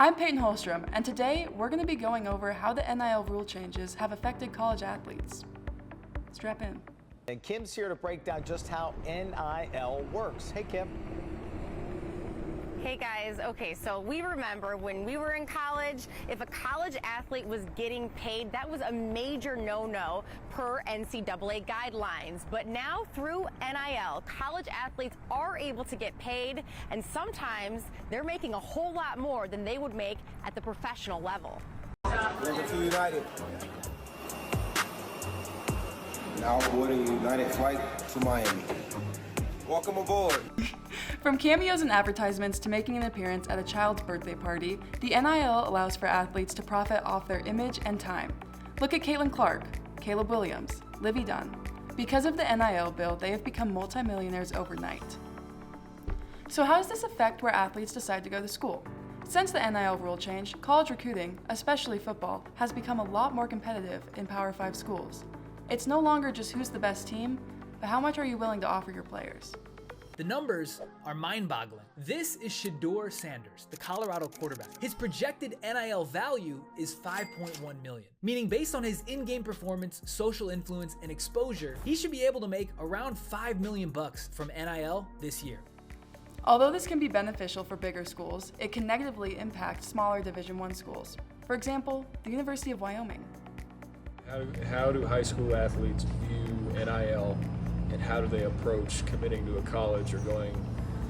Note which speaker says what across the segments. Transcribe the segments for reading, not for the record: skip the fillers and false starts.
Speaker 1: I'm Paityn Hulstrom, and today we're going to be going over how the NIL rule changes have affected college athletes. Strap in.
Speaker 2: And Kim's here to break down just how NIL works. Hey, Kim.
Speaker 3: Hey guys, okay, so we remember when we were in college, if a college athlete was getting paid, that was a major no-no per NCAA guidelines. But now through NIL, college athletes are able to get paid, and sometimes they're making a whole lot more than they would make at the professional level.
Speaker 4: Welcome to United. Now boarding United flight to Miami. Welcome aboard.
Speaker 1: From cameos and advertisements to making an appearance at a child's birthday party, the NIL allows for athletes to profit off their image and time. Look at Caitlin Clark, Caleb Williams, Livy Dunn. Because of the NIL bill, they have become multimillionaires overnight. So how does this affect where athletes decide to go to school? Since the NIL rule change, college recruiting, especially football, has become a lot more competitive in Power 5 schools. It's no longer just who's the best team, but how much are you willing to offer your players?
Speaker 5: The numbers are mind-boggling. This is Shedeur Sanders, the Colorado quarterback. His projected NIL value is $5.1 million, meaning based on his in-game performance, social influence, and exposure, he should be able to make around $5 million from NIL this year.
Speaker 1: Although this can be beneficial for bigger schools, it can negatively impact smaller Division I schools. For example, the University of Wyoming.
Speaker 6: How do high school athletes view NIL, and how do they approach committing to a college or going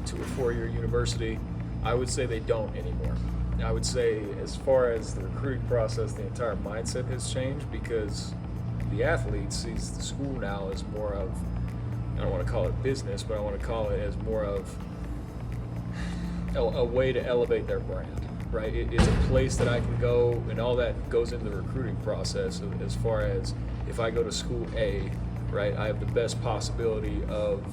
Speaker 6: to a four-year university? I would say they don't anymore. I would say as far as the recruiting process, the entire mindset has changed because the athlete sees the school now as more of, I don't want to call it business, but I want to call it as more of a way to elevate their brand, right? It's a place that I can go, and all that goes into the recruiting process as far as if I go to school A, right, I have the best possibility of,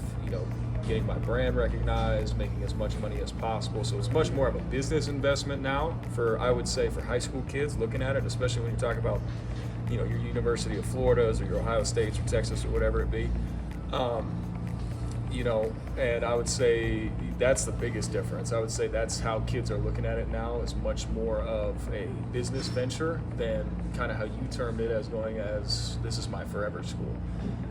Speaker 6: getting my brand recognized, making as much money as possible. So it's much more of a business investment now I would say, for high school kids looking at it, especially when you talk about, your University of Florida's or your Ohio State's or Texas or whatever it be. And I would say that's the biggest difference. I would say that's how kids are looking at it now, is much more of a business venture than kind of how you termed it as going as, this is my forever school.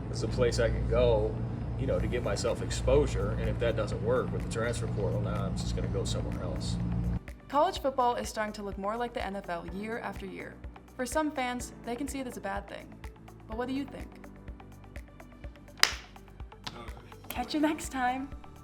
Speaker 6: This is a place I can go, to get myself exposure, and if that doesn't work with the transfer portal, now I'm just going to go somewhere else.
Speaker 1: College football is starting to look more like the NFL year after year. For some fans, they can see it as a bad thing. But what do you think? Catch you next time.